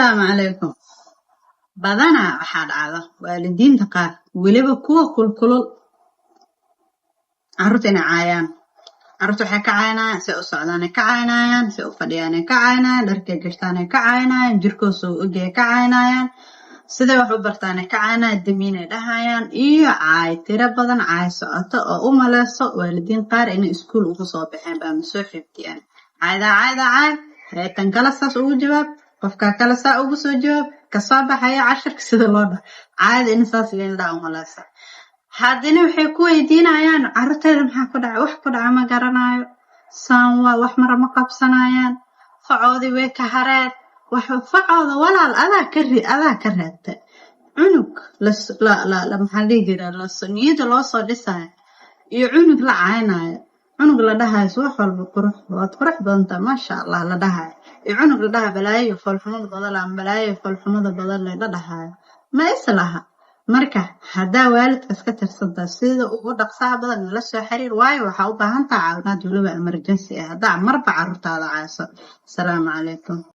السلام عليكم. بدنا waxaa dhacda waalidiinta qaar waliba kuwa kulkulul carruurtina caayaan. Carruurtu waxay ka caayinayaan si u socdaan ka caayinayaan si u fadhiyaan ka caayinayaan dharka gashtaan ka caayinayaan jirkooda u ogay ka caayinayaan sida wax u bartaan ka caayinayaan damiinay dhahayaan iyo caay tira badan caay socoto oo u maleyso waalidiin qaar inay iskuul ugu soo baxeen baa soo xigtiyaan caay tan kala saas ugu jawaab qofka kala saa ugu soo jawaab ka soo baxaya casharka sida loo dhahay caadi in saas leeyahay u maleysa haddana waxay ku weydiinayaan carruurteeda maxaa ku dhacay wax ku dhacay ma garanayo saan waa wax mar ma qabsanayaan facoodi way ka hareed wax facooda walaal adaa ka reebtay cunug la maxaa la yiraahdaa la soniyada loo soo dhisay iyo cunug la caaynayo cunug la dhahay wax walba qurux badanta ma sha Allah la dhahay iyo cunug la dhahay balaayo falxumada badan la dhahay ma islaha marka hadaa waalidka iska tirsada sida ugu dhaqsaha badan la soo xiriir waayo waxa u baahan tahay caawinaad waliba emergency ah hadaa marba carruurtaada caaso. Assalaamu calaykum.